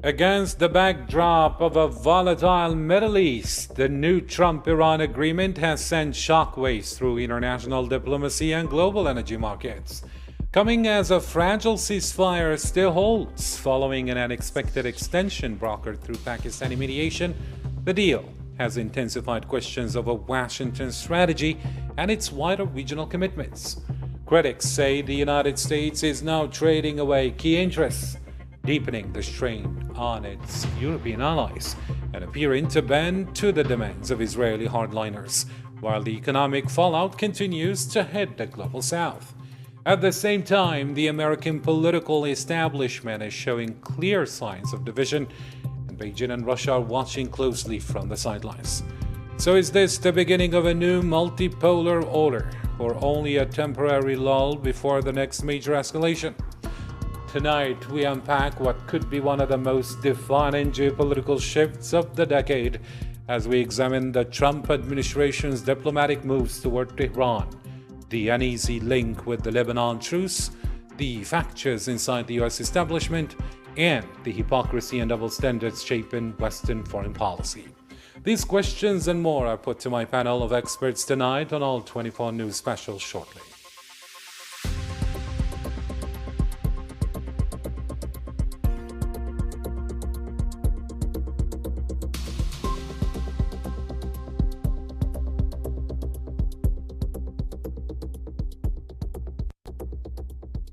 Against the backdrop of a volatile Middle East, the new Trump-Iran agreement has sent shockwaves through international diplomacy and global energy markets. Coming as a fragile ceasefire still holds following an unexpected extension brokered through Pakistani mediation, the deal has intensified questions over Washington's strategy and its wider regional commitments. Critics say the United States is now trading away key interests, deepening the strain on its European allies and appearing to bend to the demands of Israeli hardliners, while the economic fallout continues to hit the global south. At the same time, the American political establishment is showing clear signs of division, and Beijing and Russia are watching closely from the sidelines. So is this the beginning of a new multipolar order, or only a temporary lull before the next major escalation? Tonight, we unpack what could be one of the most defining geopolitical shifts of the decade as we examine the Trump administration's diplomatic moves toward Tehran, the uneasy link with the Lebanon truce, the fractures inside the US establishment, and the hypocrisy and double standards shaping Western foreign policy. These questions and more are put to my panel of experts tonight on Al24 News Special shortly.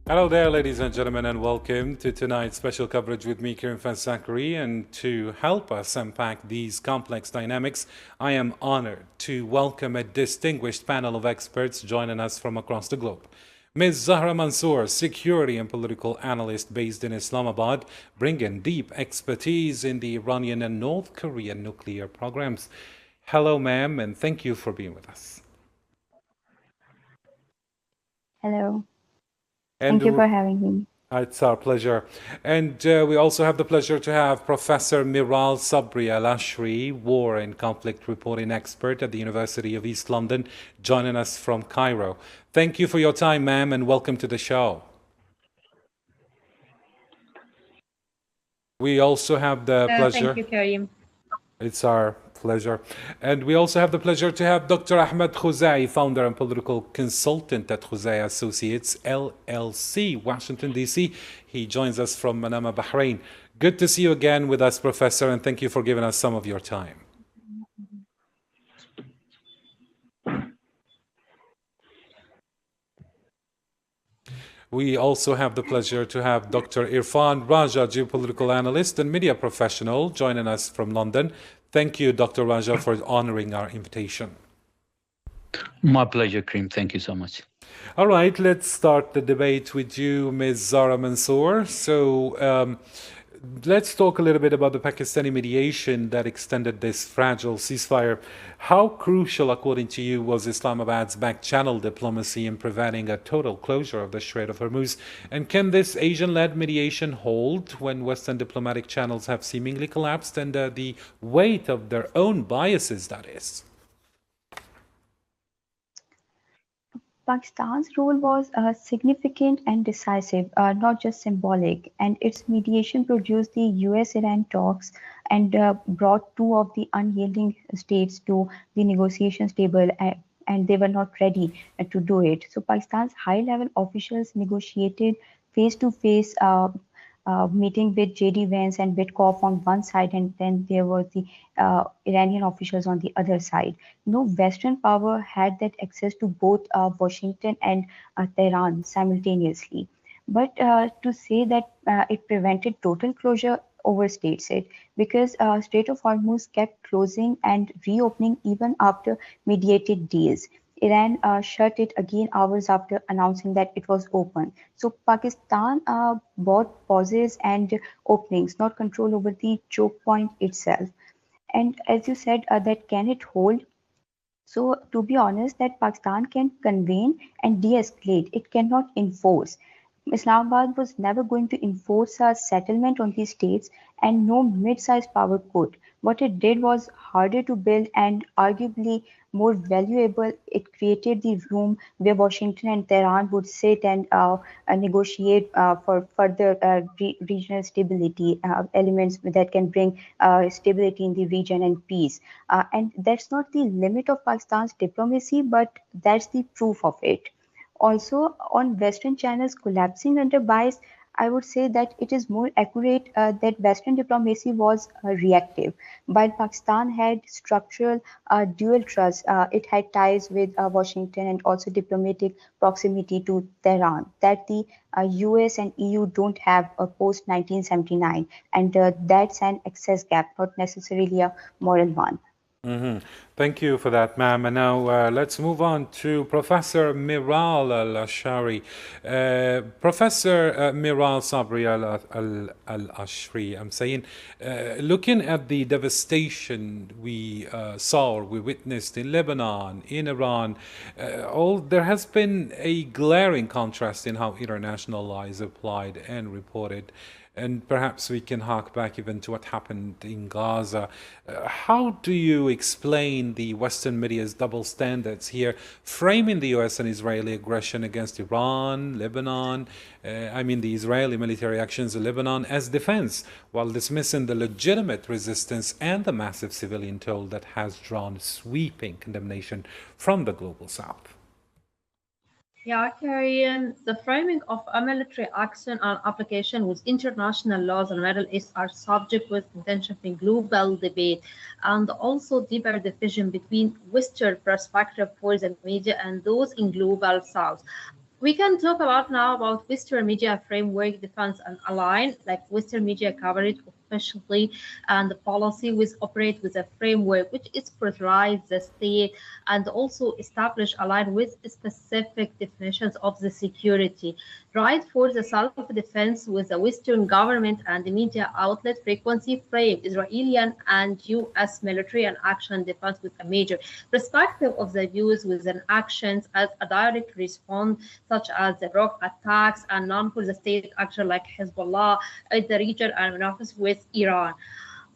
Hello there, ladies and gentlemen, and welcome to tonight's special coverage with me, Karim Fess Zakari. And to help us unpack these complex dynamics, I am honored to welcome a distinguished panel of experts joining us from across the globe. Ms. Zara Mansoor, security and political analyst based in Islamabad, bringing deep expertise in the Iranian and North Korean nuclear programs. Hello, ma'am, and thank you for being with us. Hello. Thank you for having me. It's our pleasure. And we also have the pleasure to have Professor Miral Sabry, AlAshry, war and conflict reporting expert at the University of East London, joining us from Cairo. Thank you for your time, ma'am, and welcome to the show. We also have the pleasure. Thank you, Karim. It's our pleasure. And we also have the pleasure to have Dr. Ahmed Khuzaie, founder and political consultant at Khuzaie Associates, LLC, Washington, D.C. He joins us from Manama, Bahrain. Good to see you again with us, Professor, and thank you for giving us some of your time. We also have the pleasure to have Dr. Irfan Raja, geopolitical analyst and media professional, joining us from London. Thank you, Dr. Raja, for honoring our invitation. My pleasure, Karim. Thank you so much. All right, let's start the debate with you, Ms. Zara Mansoor. So let's talk a little bit about the Pakistani mediation that extended this fragile ceasefire. How crucial, according to you, was Islamabad's back-channel diplomacy in preventing a total closure of the Strait of Hormuz? And can this Asian-led mediation hold when Western diplomatic channels have seemingly collapsed under the weight of their own biases, that is? Pakistan's role was significant and decisive, not just symbolic, and its mediation produced the US-Iran talks and brought two of the unyielding states to the negotiations table, and they were not ready to do it. So Pakistan's high-level officials negotiated face-to-face meeting with J.D. Vance and Witkoff on one side, and then there were the Iranian officials on the other side. No Western power had that access to both Washington and Tehran simultaneously. But to say that it prevented total closure overstates it, because Strait of Hormuz kept closing and reopening even after mediated deals. Iran shut it again hours after announcing that it was open. So Pakistan bought pauses and openings, not control over the choke point itself. And as you said, that can it hold? So to be honest, that Pakistan can convene and de-escalate. It cannot enforce. Islamabad was never going to enforce a settlement on these states, and no mid-sized power could. What it did was harder to build and arguably more valuable. It created the room where Washington and Tehran would sit and negotiate for further regional stability, elements that can bring stability in the region and peace. And that's not the limit of Pakistan's diplomacy, but that's the proof of it. Also, on Western channels collapsing under bias, I would say that it is more accurate that Western diplomacy was reactive. While Pakistan had structural dual trust, it had ties with Washington and also diplomatic proximity to Tehran that the US and EU don't have post 1979. And that's an access gap, not necessarily a moral one. Thank you for that, ma'am. And now let's move on to Professor Miral AlAshry. Professor Miral Sabry AlAshry, I'm saying, looking at the devastation we saw or we witnessed in Lebanon, in Iran, there has been a glaring contrast in how international law is applied and reported. And perhaps we can hark back even to what happened in Gaza. How do you explain the Western media's double standards here, framing the US and Israeli aggression against Iran, Lebanon, the Israeli military actions in Lebanon as defense, while dismissing the legitimate resistance and the massive civilian toll that has drawn sweeping condemnation from the global South? Yeah, Karim, the framing of a military action and application with international laws in the Middle East are subject with intention in global debate and also deeper division between Western perspective for the media and those in global South. We can talk about Western media framework, defense and align, like Western media coverage officially and the policy with operate with a framework which is prioritize the state and also establish align with specific definitions of the security. Right for the self-defense with the Western government and the media outlet frequency frame Israeli and US military and action defense with a major perspective of the views with an actions as a direct response such as the rock attacks and non-for the state action like Hezbollah in the region and in office with Iran.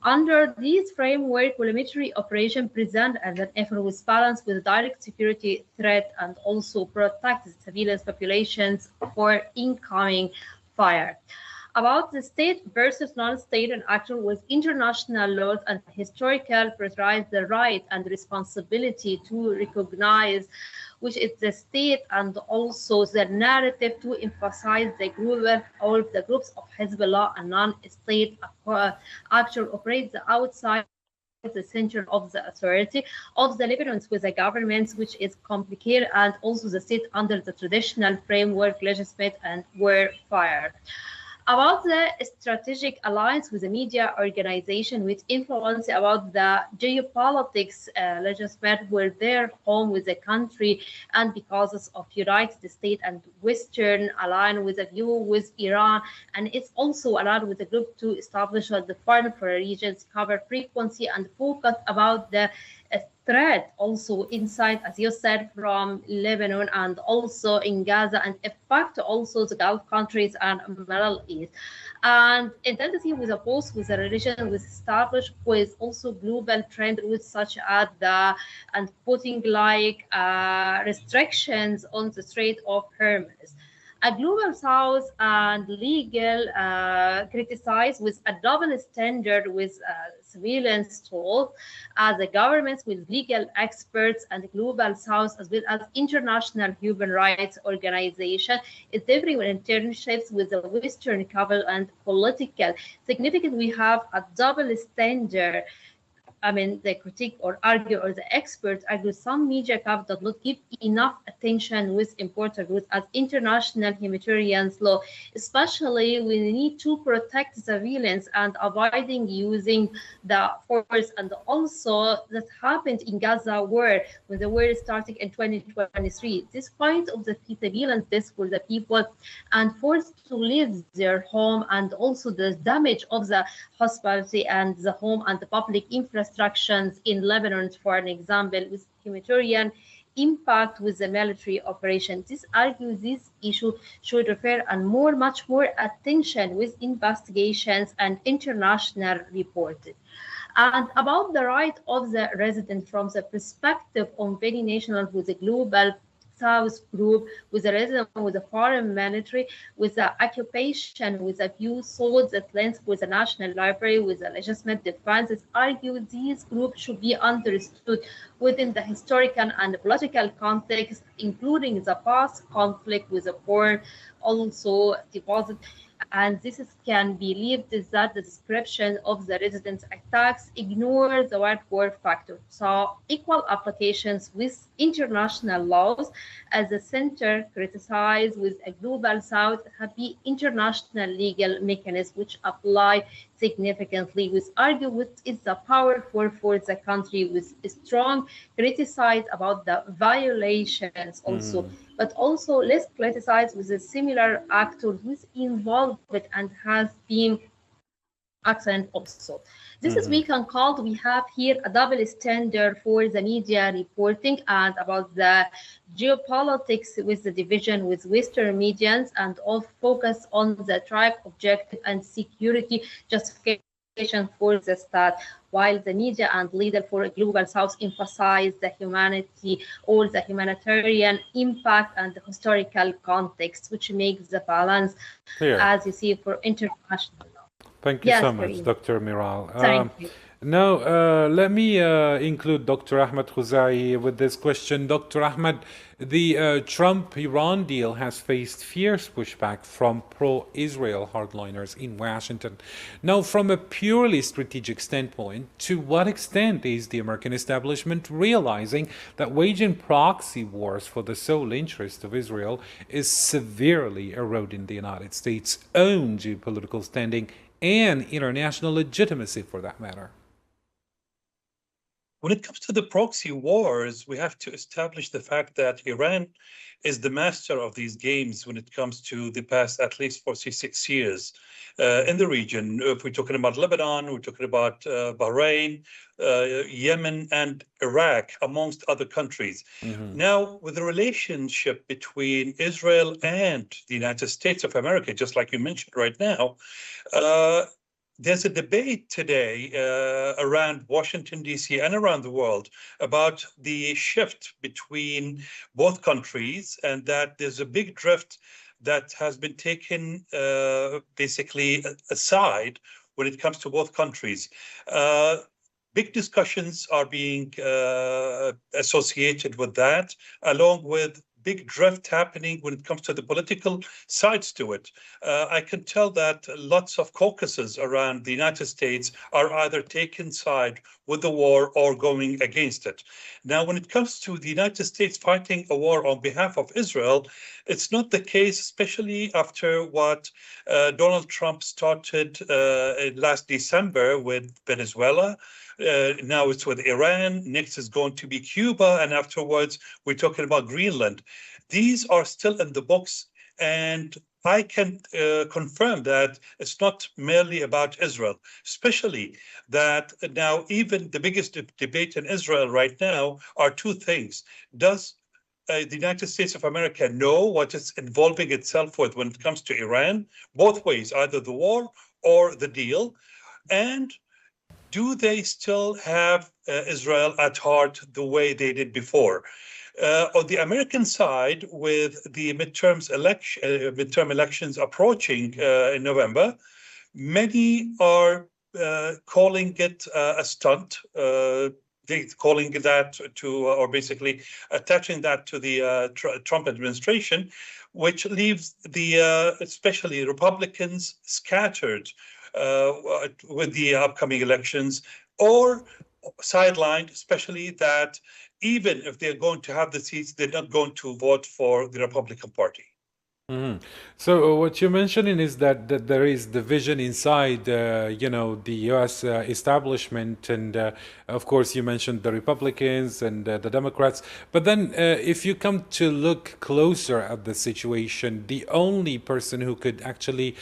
Under these framework, military operation present as an effort with balance with direct security threat and also protect the civilian populations for incoming fire. About the state versus non-state and action with international laws and historical prioritize the right and responsibility to recognize which is the state and also the narrative to emphasize the group all of the groups of Hezbollah and non-state action operates outside the center of the authority of the Lebanon with the government, which is complicated, and also the state under the traditional framework, legislate and warfare. About the strategic alliance with the media organization with influence about the geopolitics legislate were their home with the country and because of United States and Western aligned with a view with Iran, and it's also allowed with the group to establish the foreign regions cover frequency and focus about the threat also inside, as you said, from Lebanon and also in Gaza and affect also the Gulf countries and Middle East. And intensity with a post with a religion was established with also global trend with such as the and putting like restrictions on the Strait of Hormuz. A global South and legal criticized with a double standard with surveillance tools as the governments with legal experts and the global South as well as international human rights organization is everyone internships with the Western couple and political significant. We have a double standard. The critique or argue or the experts argue some media coverage does not give enough attention with important rules as international humanitarian law, especially when we need to protect civilians and avoiding using the force. And also that happened in Gaza war when the war started in 2023. This point of the civilians, this for the people and forced to leave their home and also the damage of the hospitality and the home and the public infrastructures in Lebanon, for an example, with humanitarian impact with the military operation. This argues this issue should require much more attention with investigations and international reporting. And about the right of the resident from the perspective of many nationals with a global South group, with a resident with a foreign military, with the occupation, with a few swords that lens with the National Library, with the legitimate defenses, argue these groups should be understood within the historical and political context, including the past conflict with the foreign also deposit. And this can be believed that the description of the residents' attacks ignores the wide war factor. So equal applications with international laws as the center criticized with a global south have been international legal mechanisms which apply significantly with argue which is the powerful for the country with strong criticized about the violations also. But also less criticized with the similar actors who is involved and has been accent also. This is we can call, we have here a double standard for the media reporting and about the geopolitics with the division with Western medians and all focus on the tribe objective and security justification for the state, while the media and leader for a global south emphasize the humanity or the humanitarian impact and the historical context, which makes the balance Clear. as you see for international law. Thank you so much, Dr. Miral. Thank you. Now, let me include Dr. Ahmed Khuzaie with this question. Dr. Ahmed, the Trump-Iran deal has faced fierce pushback from pro-Israel hardliners in Washington. Now, from a purely strategic standpoint, to what extent is the American establishment realizing that waging proxy wars for the sole interest of Israel is severely eroding the United States' own geopolitical standing and international legitimacy for that matter? When it comes to the proxy wars, we have to establish the fact that Iran is the master of these games when it comes to the past at least 46 years in the region. If we're talking about Lebanon, we're talking about Bahrain, Yemen, and Iraq, amongst other countries. Now, with the relationship between Israel and the United States of America, just like you mentioned right now, there's a debate today around Washington, D.C. and around the world about the shift between both countries, and that there's a big drift that has been taken basically aside when it comes to both countries. Big discussions are being associated with that, along with big drift happening when it comes to the political sides to it. I can tell that lots of caucuses around the United States are either taking side with the war or going against it. Now, when it comes to the United States fighting a war on behalf of Israel, it's not the case, especially after what Donald Trump started last December with Venezuela. Now it's with Iran, next is going to be Cuba, and afterwards we're talking about Greenland. These are still in the books, and I can confirm that it's not merely about Israel, especially that now even the biggest debate in Israel right now are two things. Does the United States of America know what it's involving itself with when it comes to Iran? Both ways, either the war or the deal. And do they still have Israel at heart the way they did before? On the American side, with the midterm elections approaching in November, many are calling it a stunt. They calling that to, or basically attaching that to the Trump administration, which leaves the especially Republicans scattered with the upcoming elections, or sidelined, especially that even if they're going to have the seats, they're not going to vote for the Republican Party. Mhm. So what you're mentioning is that there is division inside, the U.S. Establishment, and of course you mentioned the Republicans and the Democrats. But then, if you come to look closer at the situation, the only person who could actually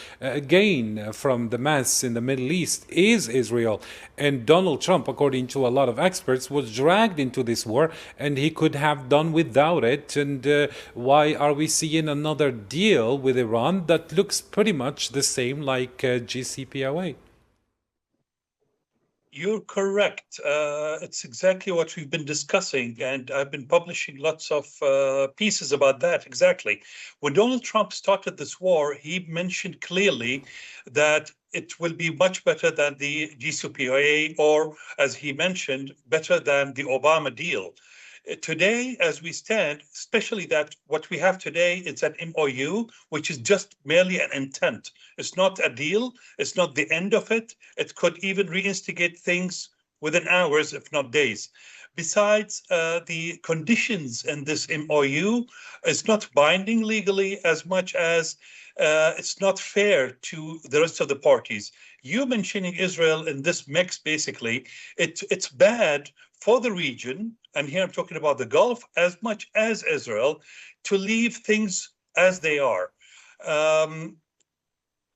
gain from the mess in the Middle East is Israel. And Donald Trump, according to a lot of experts, was dragged into this war, and he could have done without it. And why are we seeing another deal with Iran that looks pretty much the same like GCPOA? You're correct. It's exactly what we've been discussing, and I've been publishing lots of pieces about that. Exactly. When Donald Trump started this war, he mentioned clearly that it will be much better than the GCPOA, or as he mentioned, better than the Obama deal. Today, as we stand, especially that what we have today, it's an MOU, which is just merely an intent. It's not a deal. It's not the end of it. It could even reinstigate things within hours, if not days. Besides, the conditions in this MOU is not binding legally as much as it's not fair to the rest of the parties. You mentioning Israel in this mix, basically, it's bad for the region, and here I'm talking about the Gulf as much as Israel, to leave things as they are.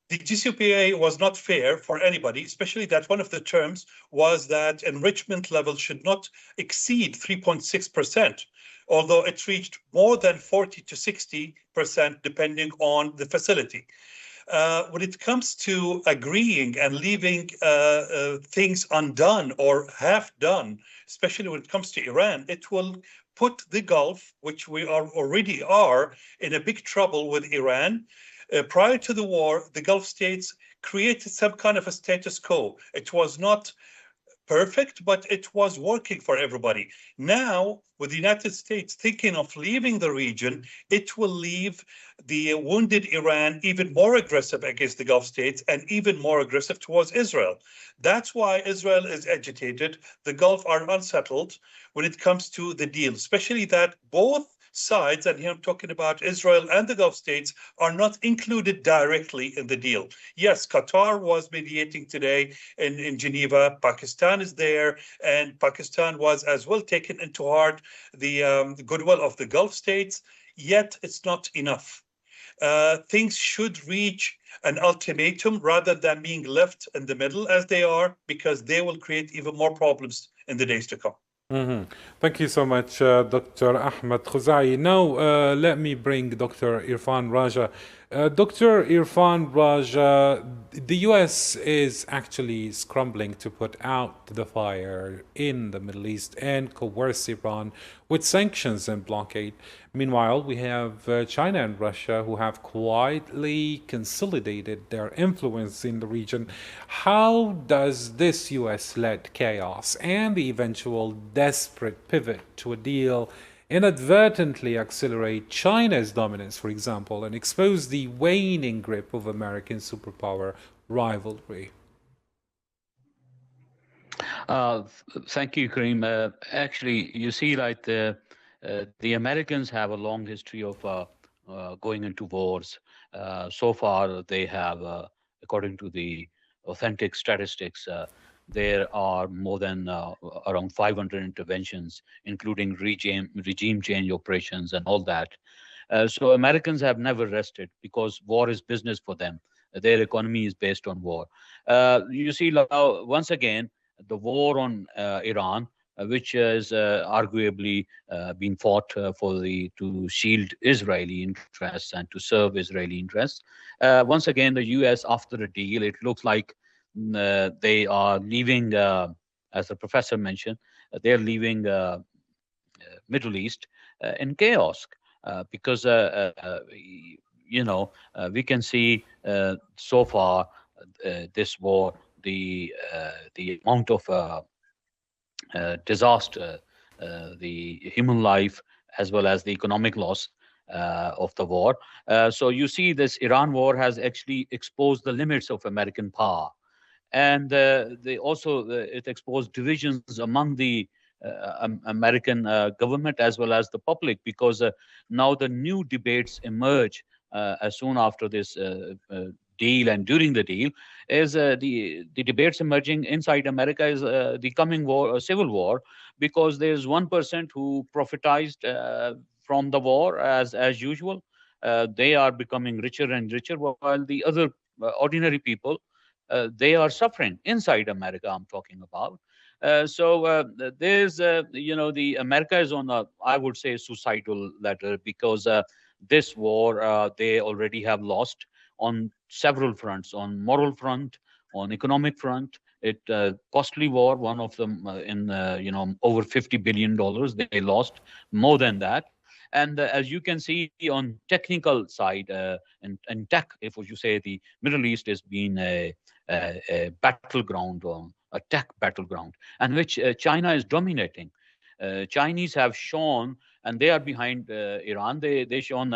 The GCPOA was not fair for anybody, especially that one of the terms was that enrichment level should not exceed 3.6%, although it reached more than 40 to 60%, depending on the facility. When it comes to agreeing and leaving things undone or half done, especially when it comes to Iran, it will put the Gulf, which we already are, in a big trouble with Iran. Prior to the war, the Gulf states created some kind of a status quo. It was not perfect, but it was working for everybody. Now, with the United States thinking of leaving the region, it will leave the wounded Iran even more aggressive against the Gulf states and even more aggressive towards Israel. That's why Israel is agitated. The Gulf are unsettled when it comes to the deal, especially that both sides, and here I'm talking about Israel and the Gulf states, are not included directly in the deal. Yes, Qatar was mediating today in Geneva. Pakistan is there, and Pakistan was as well taken into heart the goodwill of the Gulf states, yet it's not enough. Things should reach an ultimatum rather than being left in the middle as they are, because they will create even more problems in the days to come. Mhm. Thank you so much, Dr. Ahmed Khuzaie. Now, let me bring Dr. Irfan Raja. Dr. Irfan Raja, the US is actually scrambling to put out the fire in the Middle East and coerce Iran with sanctions and blockade. Meanwhile, we have China and Russia who have quietly consolidated their influence in the region. How does this US-led chaos and the eventual desperate pivot to a deal inadvertently accelerate China's dominance, for example, and expose the waning grip of American superpower rivalry? Thank you, Karim. Actually, you see, like the Americans have a long history of going into wars. So far, they have, according to the authentic statistics, there are more than around 500 interventions, including regime change operations and all that. So Americans have never rested because war is business for them. Their economy is based on war. You see, now, once again, the war on Iran, which is arguably been fought to shield Israeli interests and to serve Israeli interests. Once again, the U.S. after the deal, it looks like they are leaving, as the professor mentioned, they're leaving Middle East in chaos because we can see so far this war, the amount of disaster, the human life, as well as the economic loss of the war. So you see, this Iran war has actually exposed the limits of American power, and it exposed divisions among the American government as well as the public, because now the new debates emerge as soon after this deal and during the deal, is the debates emerging inside America is the coming war, civil war, because there's 1% who profitized from the war as usual. They are becoming richer and richer, while the other ordinary people, they are suffering inside America. I'm talking about. There's, the America is on a, I would say, suicidal ladder, because this war they already have lost on several fronts, on moral front, on economic front. It costly war, one of them in over $50 billion they lost, more than that. And as you can see on technical side, and tech, if you say, the Middle East has been a battleground, or a tech battleground, and which China is dominating. Chinese have shown, and they are behind Iran. They shown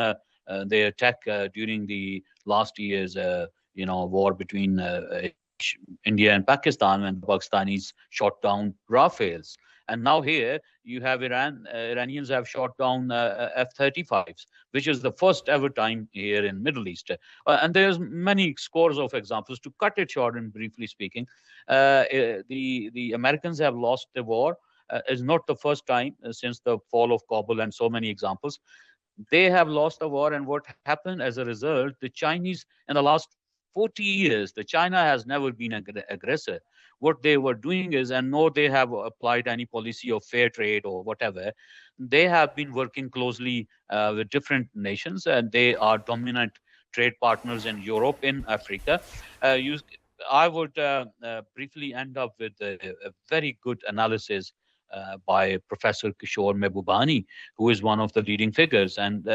their tech during the last year's war between India and Pakistan, when the Pakistanis shot down Rafales. And now here you have Iranians have shot down F-35s, which is the first ever time here in Middle East. And there's many scores of examples. To cut it short and briefly speaking, the Americans have lost the war. It's not the first time since the fall of Kabul, and so many examples. They have lost the war, and what happened as a result, the Chinese in the last 40 years, the China has never been an aggressor. What they were doing is, and nor they have applied any policy of fair trade or whatever, they have been working closely with different nations, and they are dominant trade partners in Europe, in Africa. I would briefly end up with a very good analysis by Professor Kishore Mehbubani, who is one of the leading figures. And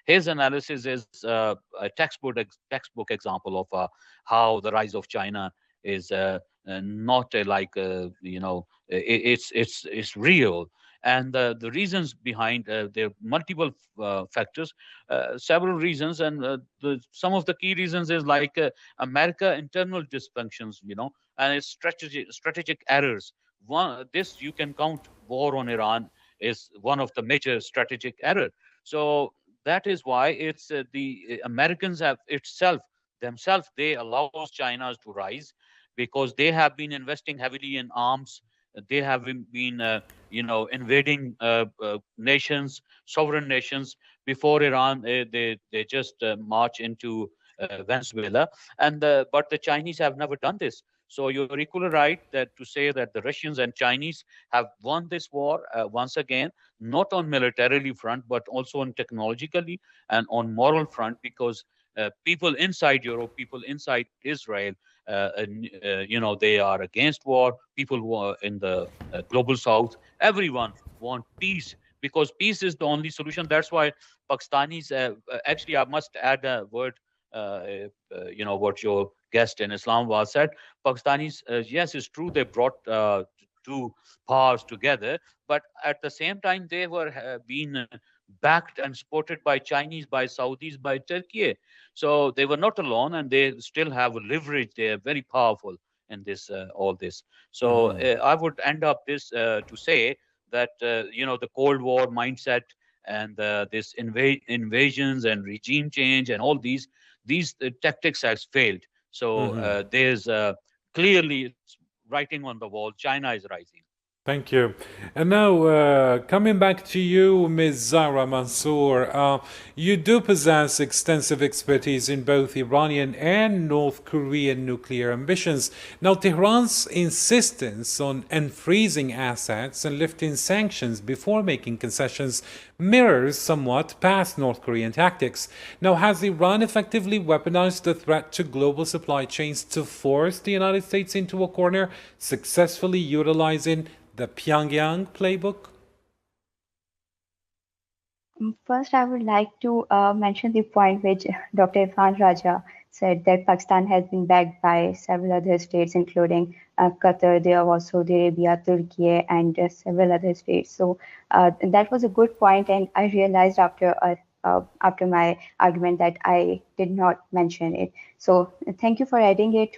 his analysis is a textbook example of how the rise of China is not it's real. And the reasons behind, there are multiple factors, several reasons, and some of the key reasons is like America internal dysfunctions, and its strategic errors. This you can count war on Iran is one of the major strategic error. So that is why it's the Americans have themselves, they allows China to rise, because they have been investing heavily in arms. They have been invading nations, sovereign nations. Before Iran, they just march into Venezuela, and but the Chinese have never done this. So you're equally right that to say that the Russians and Chinese have won this war once again, not on militarily front, but also on technologically and on moral front, because people inside Europe, people inside Israel, they are against war. People who are in the global south, everyone want peace, because peace is the only solution. That's why Pakistanis, actually, I must add a word, what your guest in Islamabad said. Pakistanis, yes, it's true, they brought two powers together, but at the same time, they were being backed and supported by Chinese, by Saudis, by Turkey. So they were not alone, and they still have leverage. They are very powerful in this, all this. So I would end up this to say that, the Cold War mindset and this invasions and regime change and all these tactics has failed. So there's clearly writing on the wall, China is rising. Thank you. And now, coming back to you, Ms. Zara Mansoor, you do possess extensive expertise in both Iranian and North Korean nuclear ambitions. Now, Tehran's insistence on unfreezing assets and lifting sanctions before making concessions mirrors somewhat past North Korean tactics. Now, has Iran effectively weaponized the threat to global supply chains to force the United States into a corner, successfully utilizing the Pyongyang playbook? First, I would like to mention the point which Dr. Irfan Raja said, that Pakistan has been backed by several other states, including Qatar, there was Saudi Arabia, Turkey, and several other states. So that was a good point, and I realized after my argument that I did not mention it. So thank you for adding it.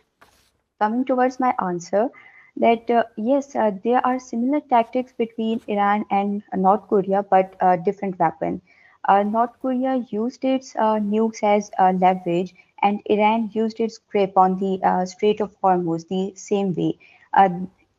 Coming towards my answer, that yes, there are similar tactics between Iran and North Korea, but different weapon. North Korea used its nukes as leverage, and Iran used its grip on the Strait of Hormuz the same way. Uh,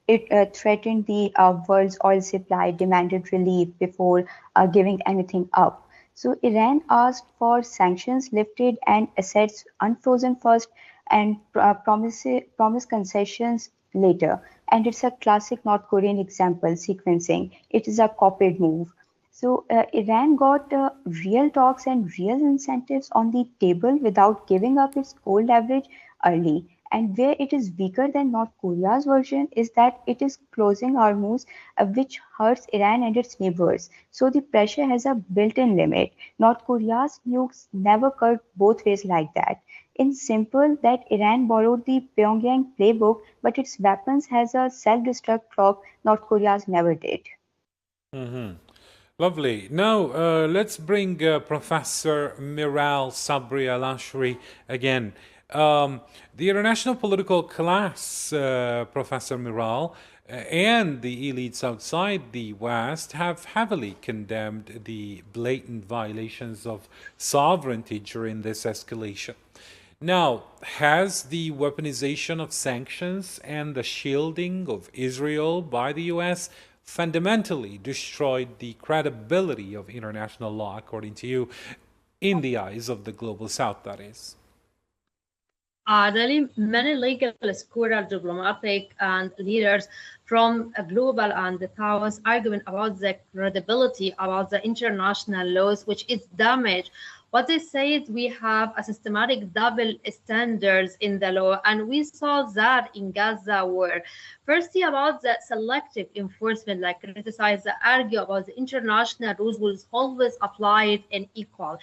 it threatened the world's oil supply, demanded relief before giving anything up. So Iran asked for sanctions lifted and assets unfrozen first, and promise concessions later. And it's a classic North Korean example sequencing. It is a copied move. So Iran got real talks and real incentives on the table without giving up its gold leverage early. And where it is weaker than North Korea's version is that it is closing Hormuz, which hurts Iran and its neighbors. So the pressure has a built-in limit. North Korea's nukes never cut both ways like that. In simple, that Iran borrowed the Pyongyang playbook, but its weapons has a self-destruct clock North Korea's never did. Mhm. Lovely. Now, let's bring Professor Miral Sabry AlAshry again. The international political class, Professor Miral, and the elites outside the West have heavily condemned the blatant violations of sovereignty during this escalation. Now, has the weaponization of sanctions and the shielding of Israel by the US fundamentally destroyed the credibility of international law, according to you, in the eyes of the global South, that is? Really, many legal scholars, diplomatic, and leaders from a global and the South arguing about the credibility about the international laws, which is damaged. What they say is we have a systematic double standards in the law, and we saw that in Gaza war. Firstly, about the selective enforcement, like criticize, argue about the international rules was always applied and equal.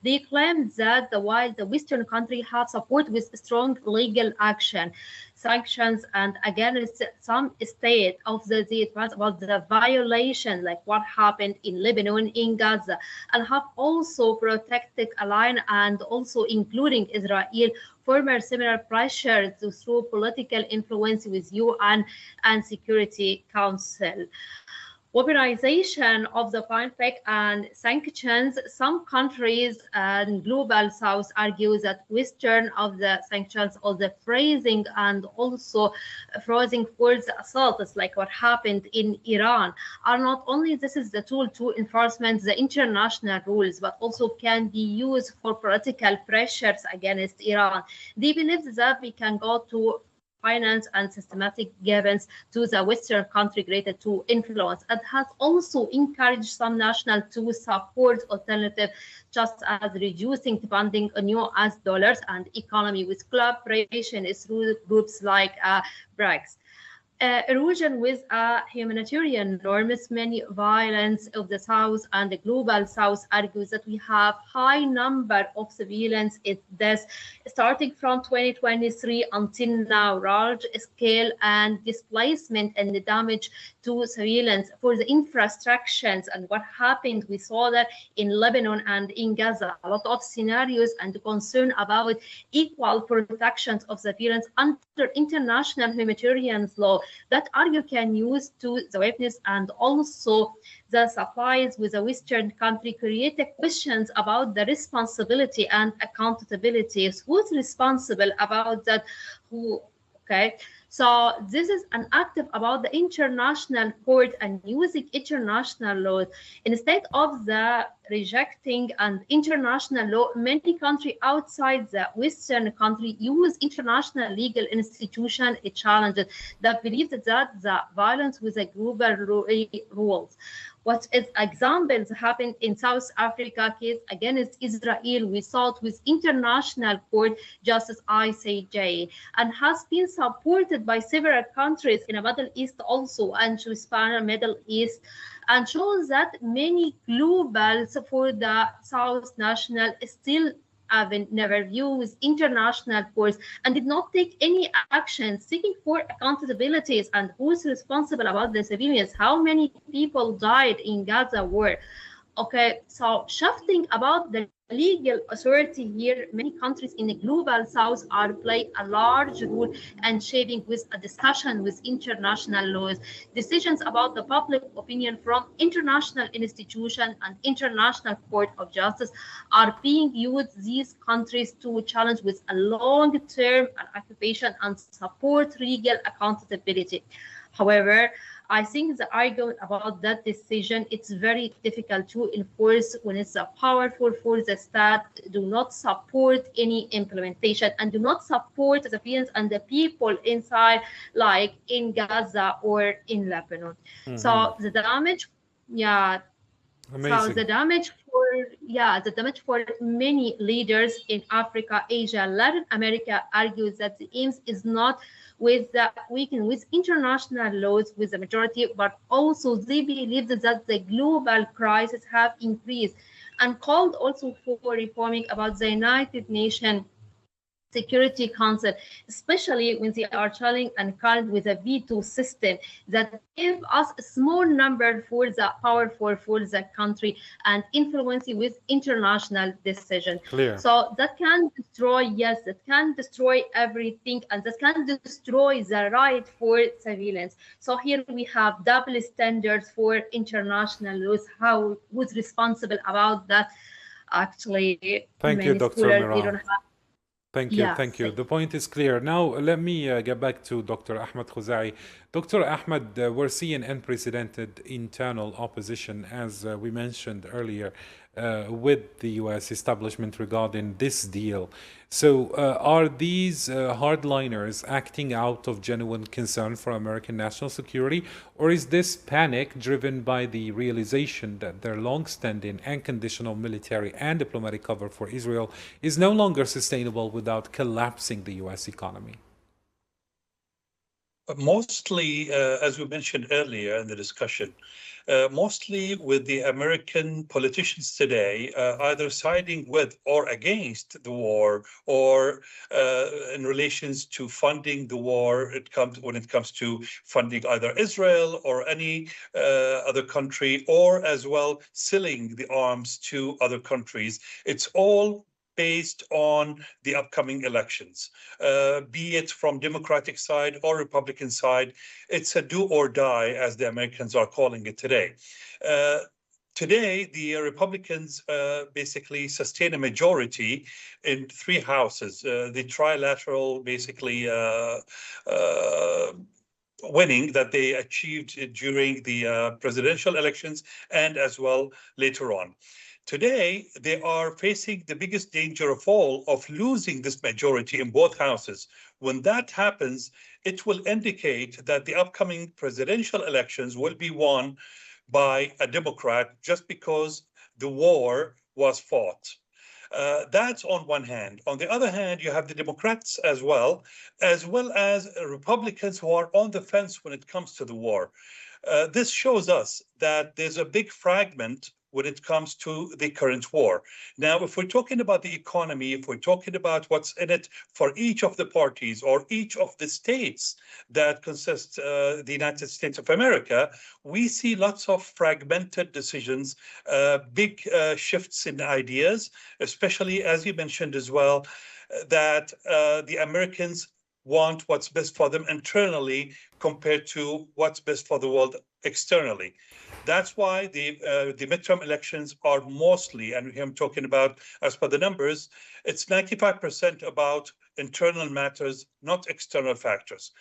They claimed that while the Western country have support with strong legal action, sanctions, and against some state of the advance about the violation, like what happened in Lebanon, in Gaza, and have also protected ally and also including Israel former similar pressure through political influence with UN and Security Council. Weaponization of the conflict and sanctions. Some countries and global South argue that Western of the sanctions or the phrasing and also phrasing for the assaults, like what happened in Iran, are not only this is the tool to enforcement the international rules, but also can be used for political pressures against Iran. They believe that we can go to finance and systematic givens to the Western country greater to influence. It has also encouraged some national to support alternative, just as reducing depending on US dollars and economy with collaboration through groups like BRICS. Erosion with humanitarian norms, many violence of the South and the global South argues that we have high number of civilians in deaths starting from 2023 until now, large scale and displacement and the damage to civilians for the infrastructures and what happened. We saw that in Lebanon and in Gaza, a lot of scenarios and concern about equal protections of civilians under international humanitarian law that argue can use to the weapons and also the supplies with a Western country create questions about the responsibility and accountability. Who's responsible about that? Who? Okay, so this is an active about the international court and using international law instead of the rejecting and international law. Many countries outside the Western country use international legal institution challenges that believe that the violence with the global rules. What is examples happened in South Africa case against Israel, we saw it with International Court Justice ICJ, and has been supported by several countries in the Middle East also, and to Spanish Middle East, and shows that many globals for the South national still have never used international courts and did not take any action seeking for accountabilities and who's responsible about the civilians, how many people died in Gaza war. Okay, so shifting about the legal authority here, many countries in the global south are play a large role in shaping with a discussion with international laws. Decisions about the public opinion from international institutions and international court of justice are being used these countries to challenge with a long-term occupation and support legal accountability. However, I think the argument about that decision, it's very difficult to enforce when it's a powerful for the state, do not support any implementation and do not support the civilians and the people inside, like in Gaza or in Lebanon. So the damage, yeah, so Amazing. the damage for many leaders in Africa, Asia, Latin America argues that the aims is not with the weakening with international laws with the majority, but also they believe that the global crisis have increased and called also for reforming about the United Nations Security Council, especially when they are challenging and current with a veto system that give us a small number for the powerful for the country and influencing with international decision. Clear. So that can destroy, yes, that can destroy everything and that can destroy the right for civilians. So here we have double standards for international laws. Who's responsible about that? Actually, Thank you, many Dr. scholars, they Miral. don't have. Thank you, Yes. thank you. The point is clear. Now, let me get back to Dr. Ahmed Khuzaie. Dr. Ahmed, we're seeing unprecedented internal opposition, as we mentioned earlier, with the US establishment regarding this deal. So, are these hardliners acting out of genuine concern for American national security, or is this panic driven by the realization that their long-standing and conditional military and diplomatic cover for Israel is no longer sustainable without collapsing the US economy? Mostly, as we mentioned earlier in the discussion, mostly with the American politicians today, either siding with or against the war, or in relations to funding the war. When it comes to funding either Israel or any other country, or as well selling the arms to other countries. It's all based on the upcoming elections, be it from Democratic side or Republican side. It's a do or die, as the Americans are calling it today. Today, the Republicans basically sustain a majority in 3 houses. The trilateral, basically, winning that they achieved during the presidential elections and as well later on. Today, they are facing the biggest danger of all of losing this majority in both houses. When that happens, it will indicate that the upcoming presidential elections will be won by a Democrat just because the war was fought. That's on one hand. On the other hand, you have the Democrats as well as Republicans who are on the fence when it comes to the war. This shows us that there's a big fragment when it comes to the current war. Now, if we're talking about the economy, if we're talking about what's in it for each of the parties or each of the states that consist the United States of America, we see lots of fragmented decisions, big shifts in ideas, especially, as you mentioned as well, that the Americans want what's best for them internally compared to what's best for the world externally. That's why the midterm elections are mostly, and I'm talking about, as per the numbers, it's 95% about internal matters, not external factors.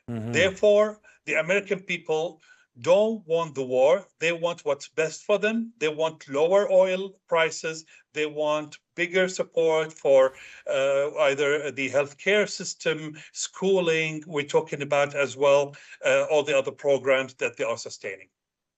Therefore, the American people don't want the war. They want what's best for them. They want lower oil prices. They want bigger support for either the healthcare system, schooling. We're talking about as well all the other programs that they are sustaining.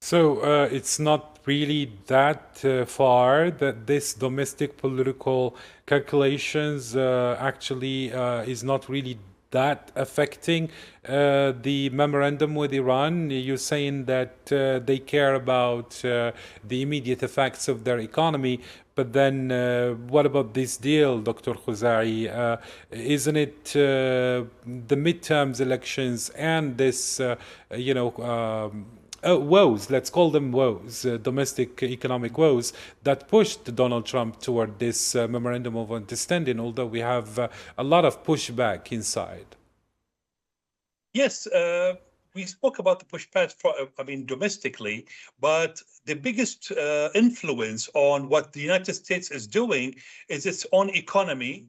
So it's not really that far that this domestic political calculations actually is not really that affecting the memorandum with Iran. You're saying that they care about the immediate effects of their economy, but then what about this deal, Dr. Khuzaie? Isn't it the midterms elections and this, woes, let's call them woes, domestic economic woes, that pushed Donald Trump toward this memorandum of understanding, although we have a lot of pushback inside. Yes, we spoke about the pushback, domestically, but the biggest influence on what the United States is doing is its own economy,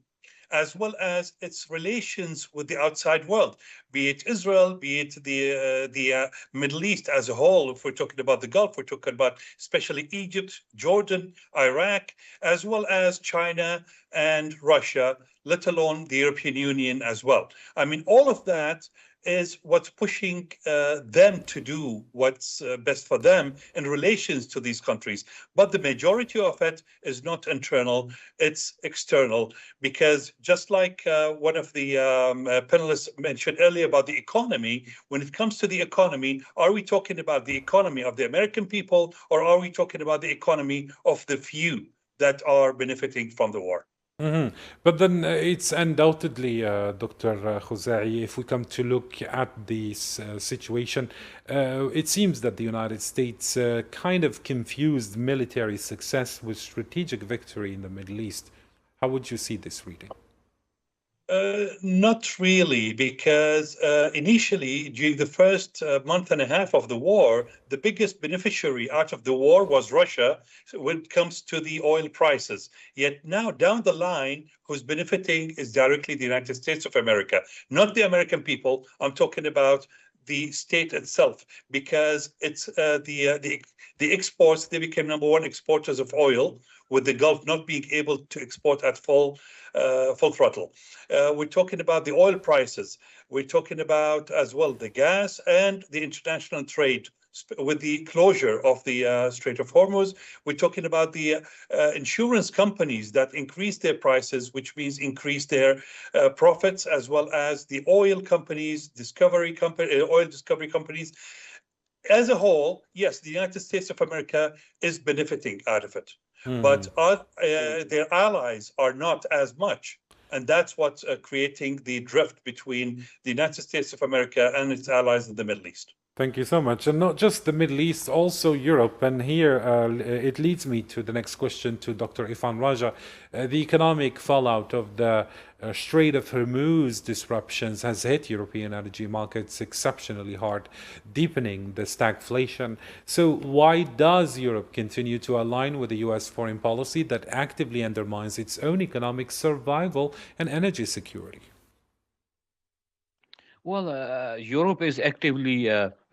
as well as its relations with the outside world, be it Israel, be it the Middle East as a whole. If we're talking about the Gulf, we're talking about especially Egypt, Jordan, Iraq, as well as China and Russia, let alone the European Union as well. I mean, all of that is what's pushing them to do what's best for them in relations to these countries. But the majority of it is not internal, it's external, because just like one of the panelists mentioned earlier about the economy, when it comes to the economy, are we talking about the economy of the American people, or are we talking about the economy of the few that are benefiting from the war? Mm-hmm. But then it's undoubtedly, Dr. Khuzaie, if we come to look at this situation, it seems that the United States kind of confused military success with strategic victory in the Middle East. How would you see this reading? Not really, because initially, during the first month and a half of the war, the biggest beneficiary out of the war was Russia when it comes to the oil prices. Yet now, down the line, who's benefiting is directly the United States of America, not the American people. I'm talking about the state itself, because it's the exports. They became number one exporters of oil, with the Gulf not being able to export at full throttle. We're talking about the oil prices. We're talking about as well the gas and the international trade with the closure of the Strait of Hormuz. We're talking about the insurance companies that increase their prices, which means increase their profits, as well as the oil companies, oil discovery companies. As a whole, yes, the United States of America is benefiting out of it, but their allies are not as much. And that's what's creating the drift between the United States of America and its allies in the Middle East. Thank you so much. And not just the Middle East, also Europe. And here it leads me to the next question to Dr. Ifan Raja. The economic fallout of the Strait of Hormuz disruptions has hit European energy markets exceptionally hard, deepening the stagflation. So why does Europe continue to align with the US foreign policy that actively undermines its own economic survival and energy security? Well, Europe is actively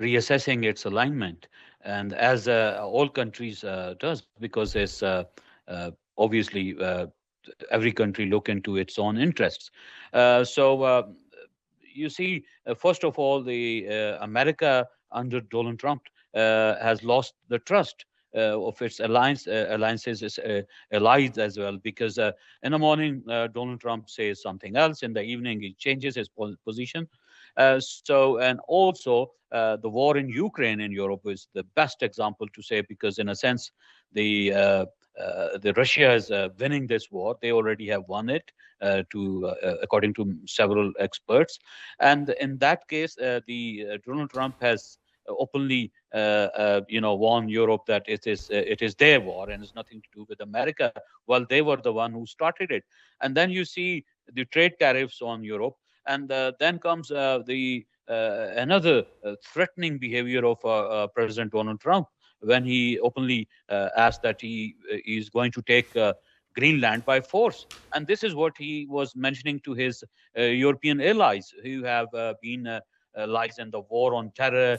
reassessing its alignment, and as all countries does, because it's obviously every country look into its own interests. So you see, first of all, the America under Donald Trump has lost the trust of its alliances, its allies as well, because in the morning Donald Trump says something else, in the evening he changes his position. And also the war in Ukraine in Europe is the best example to say, because in a sense, the Russia is winning this war. They already have won it, according to several experts. And in that case, the Donald Trump has openly, warned Europe that it is their war and it's nothing to do with America. Well, they were the one who started it. And then you see the trade tariffs on Europe. And then comes the another threatening behavior of President Donald Trump, when he openly asked that he is going to take Greenland by force. And this is what he was mentioning to his European allies, who have been allies in the war on terror,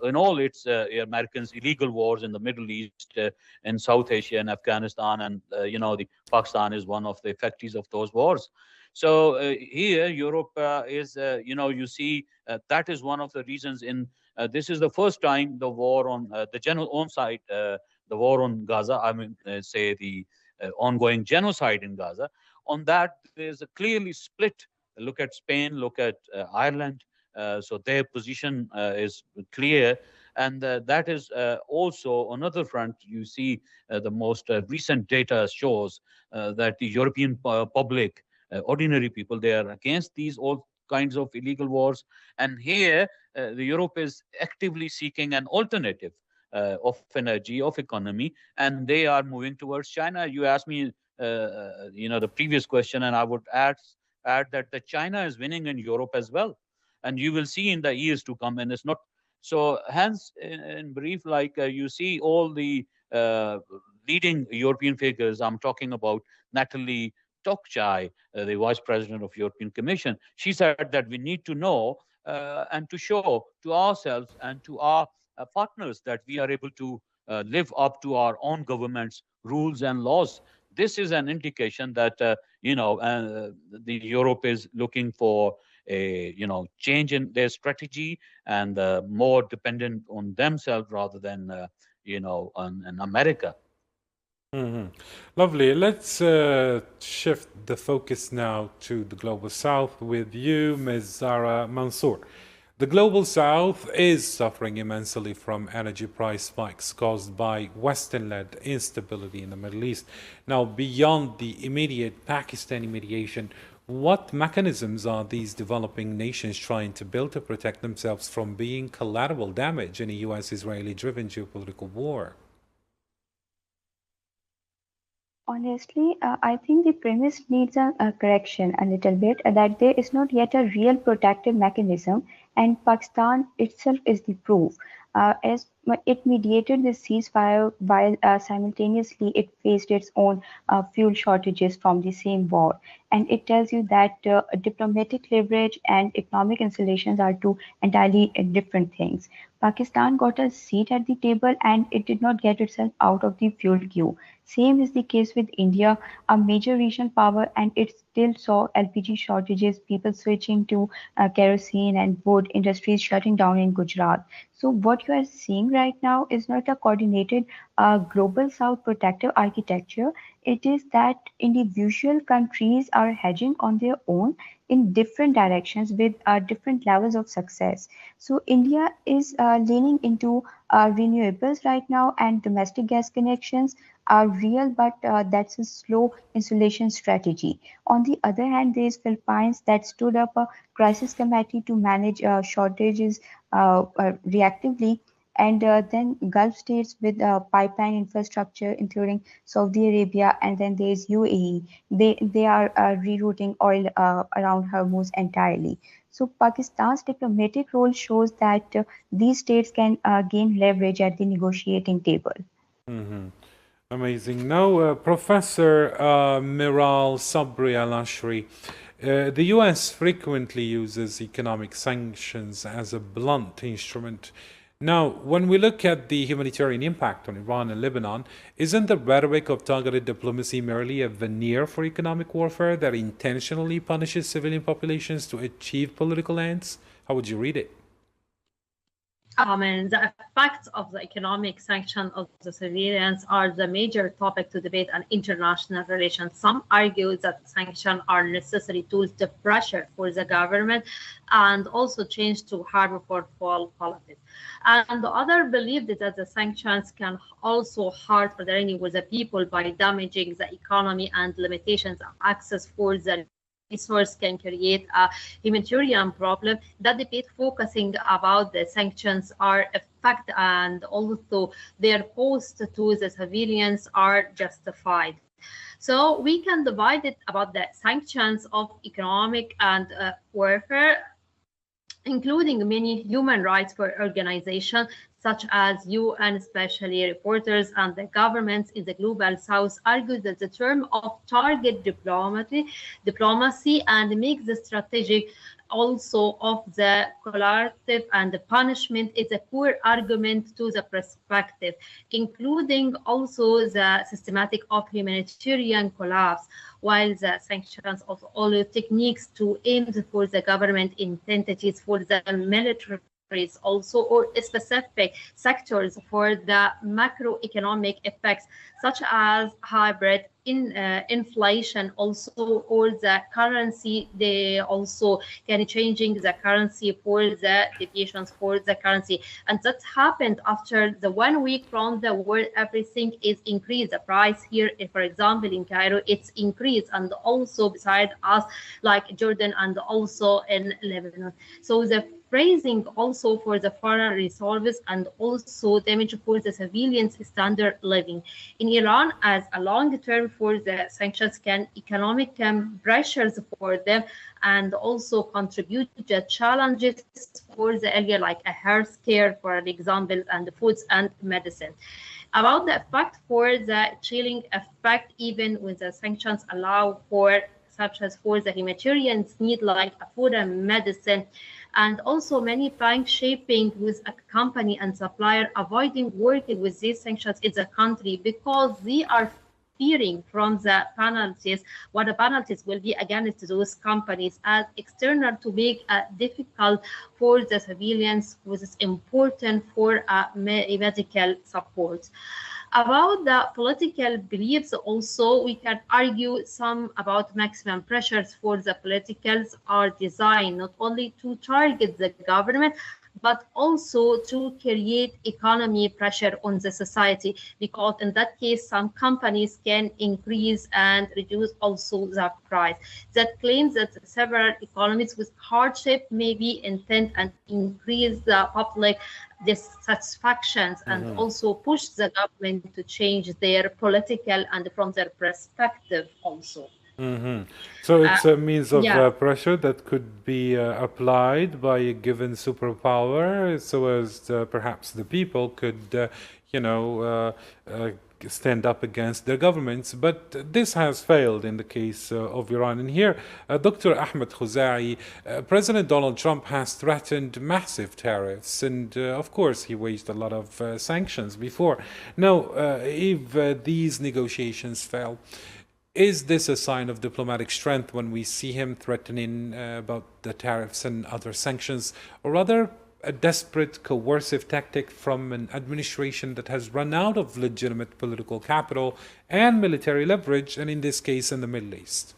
in all its Americans' illegal wars in the Middle East, in South Asia and Afghanistan. And, the Pakistan is one of the factories of those wars. So here, Europe is, you see, that is one of the reasons this is the first time the war on the general own side, the war on Gaza, say the ongoing genocide in Gaza, on that there's a clearly split. Look at Spain, look at Ireland. So their position is clear. And that is also another front. You see, the most recent data shows that the European public, ordinary people, they are against these all kinds of illegal wars. And here, the Europe is actively seeking an alternative of energy, of economy, and they are moving towards China. You asked me, the previous question, and I would add that the China is winning in Europe as well, and you will see in the years to come. And it's not so. Hence, in brief, like you see all the leading European figures. I'm talking about Natalie Tokchai, the Vice President of European Commission. She said that we need to know and to show to ourselves and to our partners that we are able to live up to our own government's rules and laws. This is an indication that the Europe is looking for a change in their strategy and more dependent on themselves rather than on America. Mhm. Lovely. Let's shift the focus now to the Global South with you, Ms. Zara Mansoor. The Global South is suffering immensely from energy price spikes caused by Western-led instability in the Middle East. Now, beyond the immediate Pakistani mediation, what mechanisms are these developing nations trying to build to protect themselves from being collateral damage in a U.S.-Israeli-driven geopolitical war? Honestly, I think the premise needs a correction a little bit, that there is not yet a real protective mechanism, and Pakistan itself is the proof. As it mediated the ceasefire while simultaneously it faced its own fuel shortages from the same war. And it tells you that diplomatic leverage and economic installations are two entirely different things. Pakistan got a seat at the table and it did not get itself out of the fuel queue. Same is the case with India, a major regional power, and it still saw LPG shortages, people switching to kerosene and wood industries shutting down in Gujarat. So what you are seeing right now is not a coordinated global South protective architecture. It is that individual countries are hedging on their own in different directions with different levels of success. So India is leaning into renewables right now, and domestic gas connections are real, but that's a slow insulation strategy. On the other hand, there is Philippines that stood up a crisis committee to manage shortages reactively, and then Gulf states with pipeline infrastructure, including Saudi Arabia, and then there is UAE. They are rerouting oil around Hormuz entirely. So Pakistan's diplomatic role shows that these states can gain leverage at the negotiating table. Mhm. Amazing. Now, Professor Miral Sabry AlAshry, the US frequently uses economic sanctions as a blunt instrument. Now, when we look at the humanitarian impact on Iran and Lebanon, isn't the rhetoric of targeted diplomacy merely a veneer for economic warfare that intentionally punishes civilian populations to achieve political ends? How would you read it? And the effects of the economic sanction of the civilians are the major topic to debate in international relations. Some argue that sanctions are necessary tools to pressure for the government and also change to harbor for politics. And the other believe that the sanctions can also hurt directly with the people by damaging the economy and limitations of access for the resource can create a humanitarian problem. That debate focusing about the sanctions are effect and also their cost to the civilians are justified. So we can divide it about the sanctions of economic and warfare, including many human rights organizations such as UN, especially reporters and the governments in the Global South argue that the term of target diplomacy and makes the strategic also of the collaborative and the punishment is a core argument to the perspective, including also the systematic of humanitarian collapse, while the sanctions of all techniques to aim for the government entities for the military also or specific sectors for the macroeconomic effects such as hybrid inflation also or the currency. They also can changing the currency for the deviations for the currency, and that happened after the 1 week from the world everything is increased. The price here, for example, in Cairo, it's increased, and also beside us like Jordan and also in Lebanon. So the praising also for the foreign resources and also damage for the civilians' standard living. In Iran, as a long term for the sanctions can economic pressures for them and also contribute to the challenges for the area like a healthcare, for example, and foods and medicine. About the effect for the chilling effect, even when the sanctions allow for such as for the humanitarian need like food and medicine, and also many banks shaping with a company and supplier avoiding working with these sanctions in the country because they are fearing from the penalties, what the penalties will be against those companies as external to make difficult for the civilians, which is important for medical support. About the political beliefs also, we can argue some about maximum pressures for the politicals are designed not only to target the government, but also to create economy pressure on the society, because in that case, some companies can increase and reduce also the price. That claims that several economies with hardship may be intent and increase the public dissatisfactions and also push the government to change their political and from their perspective also. So it's a means of Yeah. pressure that could be applied by a given superpower, so as perhaps the people could, you know, stand up against their governments. But this has failed in the case of Iran. And here, Dr. Ahmed Khuzaie, President Donald Trump has threatened massive tariffs, and of course he waged a lot of sanctions before. Now, if these negotiations fail, is this a sign of diplomatic strength when we see him threatening about the tariffs and other sanctions, or rather a desperate coercive tactic from an administration that has run out of legitimate political capital and military leverage, and in this case in the Middle East?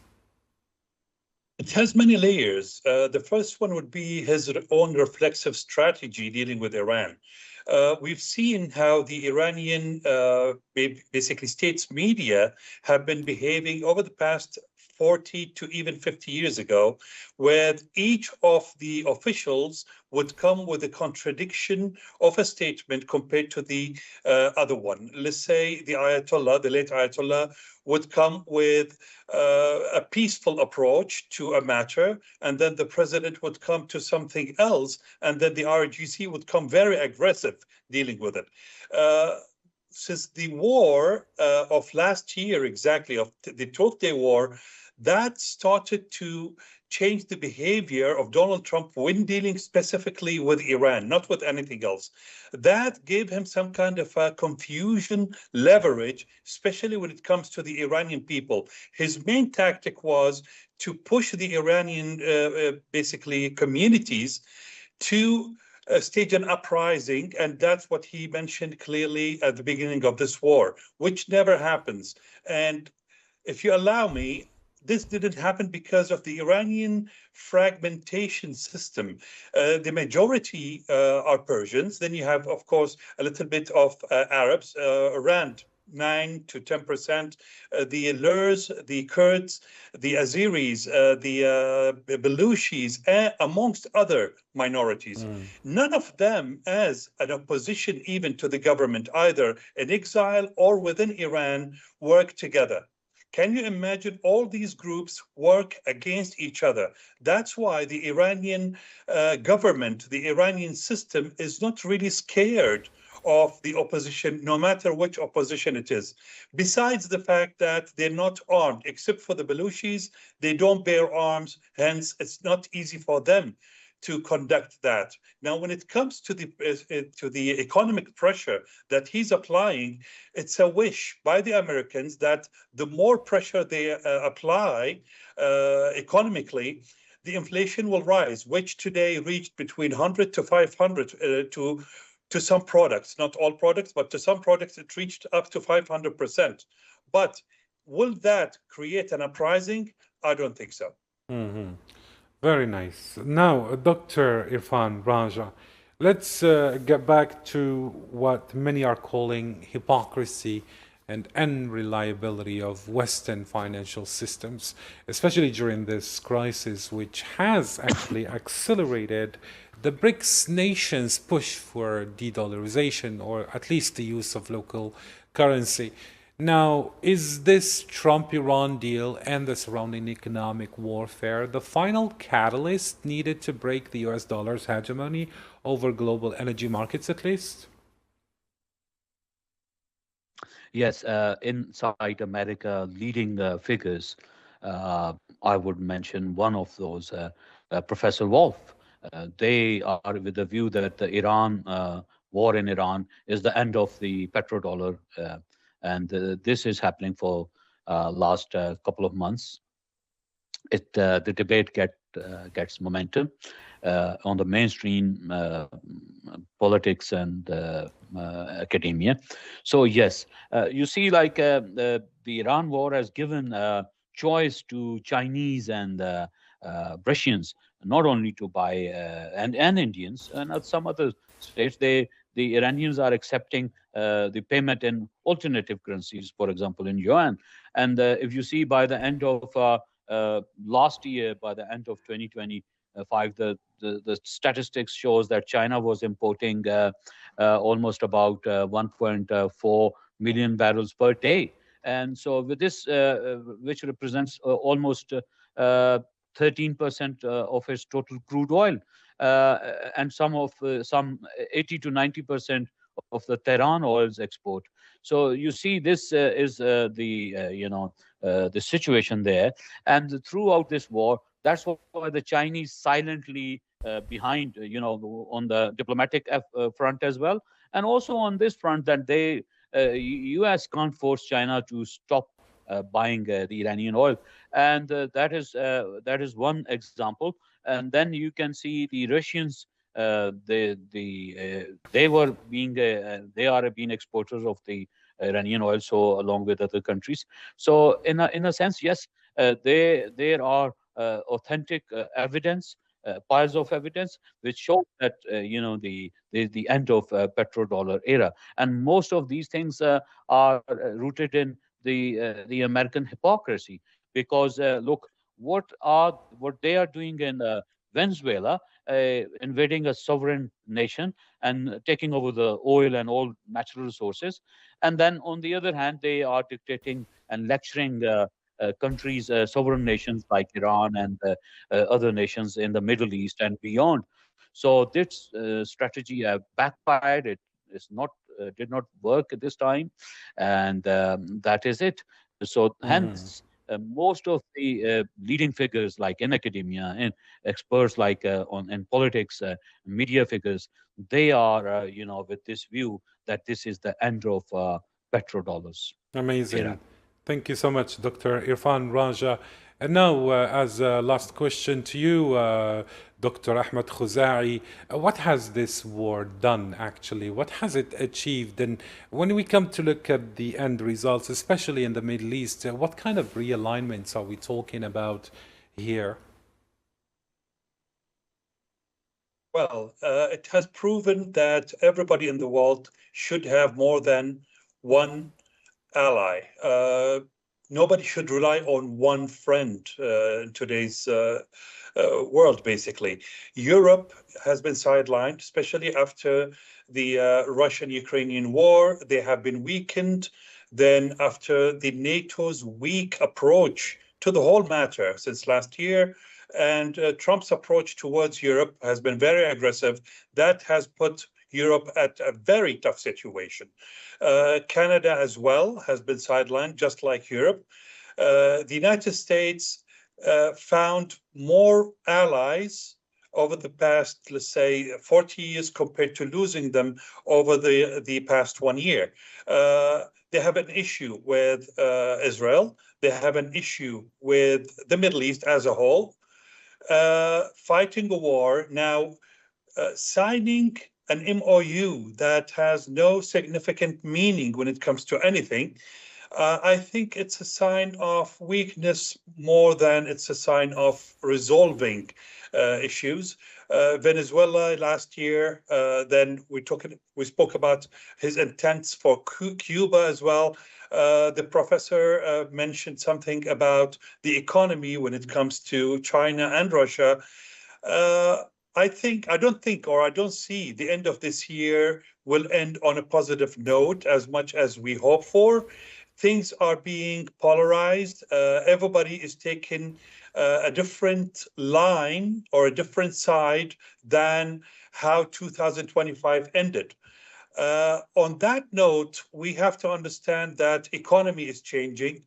It has many layers. The first one would be his own reflexive strategy dealing with Iran. We've seen how the Iranian, basically states media have been behaving over the past 40 to even 50 years ago, where each of the officials would come with a contradiction of a statement compared to the other one. Let's say the Ayatollah, the late Ayatollah, would come with a peaceful approach to a matter, and then the president would come to something else, and then the RGC would come very aggressive dealing with it. Since the war of last year, exactly, of the 12-day war, that started to change the behavior of Donald Trump when dealing specifically with Iran, not with anything else. That gave him some kind of a confusion leverage, especially when it comes to the Iranian people. His main tactic was to push the Iranian, basically, communities to stage an uprising, and that's what he mentioned clearly at the beginning of this war, which never happens. And if you allow me, this didn't happen because of the Iranian fragmentation system. The majority are Persians. Then you have, of course, a little bit of Arabs, around 9 to 10%, the Lurs, the Kurds, the Azeris, the Baluchis, amongst other minorities. None of them as an opposition even to the government, either in exile or within Iran, work together. Can you imagine all these groups work against each other? That's why the Iranian government, the Iranian system is not really scared of the opposition, no matter which opposition it is. Besides the fact that they're not armed, except for the Baluchis, they don't bear arms, hence it's not easy for them to conduct that. Now, when it comes to the economic pressure that he's applying, it's a wish by the Americans that the more pressure they apply economically, the inflation will rise, which today reached between 100 to 500 to some products, not all products, but to some products it reached up to 500%. But will that create an uprising? I don't think so. Very nice. Now, Dr. Irfan Raja, let's get back to what many are calling hypocrisy and unreliability of Western financial systems, especially during this crisis, which has actually accelerated the BRICS nations' push for de-dollarization, or at least the use of local currency. Now, is this Trump-Iran deal and the surrounding economic warfare the final catalyst needed to break the US dollar's hegemony over global energy markets, at least? Yes, inside America, leading figures, I would mention one of those, Professor Wolf. They are with the view that the Iran war in Iran is the end of the petrodollar, and this is happening for last couple of months. The debate gets momentum on the mainstream politics and academia. So yes, you see, like the Iran war has given choice to Chinese and Russians, not only to buy and Indians and some other states. The Iranians are accepting the payment in alternative currencies, for example, in yuan. And if you see by the end of last year, by the end of 2025, the statistics shows that China was importing almost about 1.4 million barrels per day. And so with this, which represents almost 13% of its total crude oil, and some 80 to 90% of the Tehran oil's export. So you see, this is the situation there. And throughout this war, that's why the Chinese silently behind, on the diplomatic front as well, and also on this front, that U.S. can't force China to stop buying the Iranian oil, and that is one example. And then you can see the Russians. They are being exporters of the Iranian oil, so along with other countries. So in a sense, yes, there are authentic evidence, piles of evidence, which show that the end of petrodollar era, and most of these things are rooted in the American hypocrisy, because look what they are doing in Venezuela, invading a sovereign nation and taking over the oil and all natural resources. And then on the other hand, they are dictating and lecturing countries, sovereign nations like Iran and other nations in the Middle East and beyond. So this strategy backfired. It is not did not work at this time, and that is it. So hence, most of the leading figures, like in academia and experts like in politics, media figures, they are with this view that this is the end of petrodollars. Amazing. Era. Thank you so much, Dr. Irfan Raja. And now, as a last question to you, Dr. Ahmed Khuzaie, what has this war done actually? What has it achieved? And when we come to look at the end results, especially in the Middle East, what kind of realignments are we talking about here? Well, it has proven that everybody in the world should have more than one ally. Nobody should rely on one friend in today's world, basically. Europe has been sidelined, especially after the Russian-Ukrainian war. They have been weakened. Then after the NATO's weak approach to the whole matter since last year, and Trump's approach towards Europe has been very aggressive. That has put Europe at a very tough situation. Canada as well has been sidelined, just like Europe. The United States found more allies over the past, let's say, 40 years compared to losing them over the past 1 year. They have an issue with Israel. They have an issue with the Middle East as a whole. Fighting a war now, signing an MOU that has no significant meaning when it comes to anything. I think it's a sign of weakness more than it's a sign of resolving issues. Venezuela last year, then we spoke about his intents for Cuba as well. The professor mentioned something about the economy when it comes to China and Russia. I don't see the end of this year will end on a positive note as much as we hope for. Things are being polarized. Everybody is taking a different line or a different side than how 2025 ended. On that note, we have to understand that economy is changing,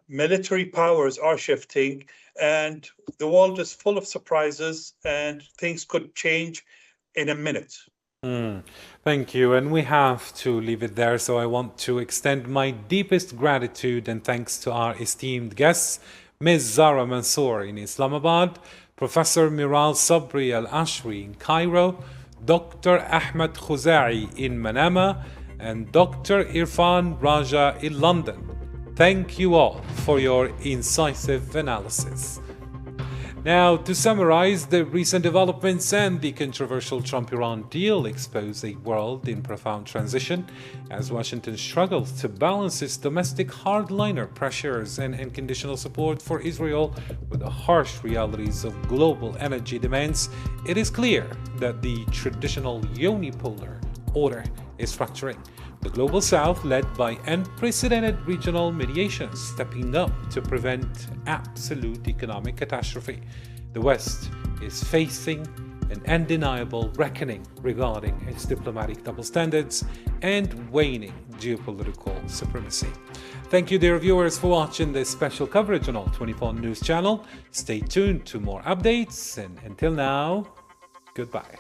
military powers are shifting, and the world is full of surprises, and things could change in a minute. Thank you. And we have to leave it there. So I want to extend my deepest gratitude and thanks to our esteemed guests, Ms. Zara Mansoor in Islamabad, Professor Miral Sabry AlAshry in Cairo, Dr. Ahmed Khuzaie in Manama, and Dr. Irfan Raja in London. Thank you all for your incisive analysis. Now, to summarize, the recent developments and the controversial Trump-Iran deal expose a world in profound transition as Washington struggles to balance its domestic hardliner pressures and unconditional support for Israel with the harsh realities of global energy demands. It is clear that the traditional unipolar order is fracturing. The Global South, led by unprecedented regional mediations, stepping up to prevent absolute economic catastrophe. The West is facing an undeniable reckoning regarding its diplomatic double standards and waning geopolitical supremacy. Thank you, dear viewers, for watching this special coverage on Al24 News Channel. Stay tuned to more updates, and until now, goodbye.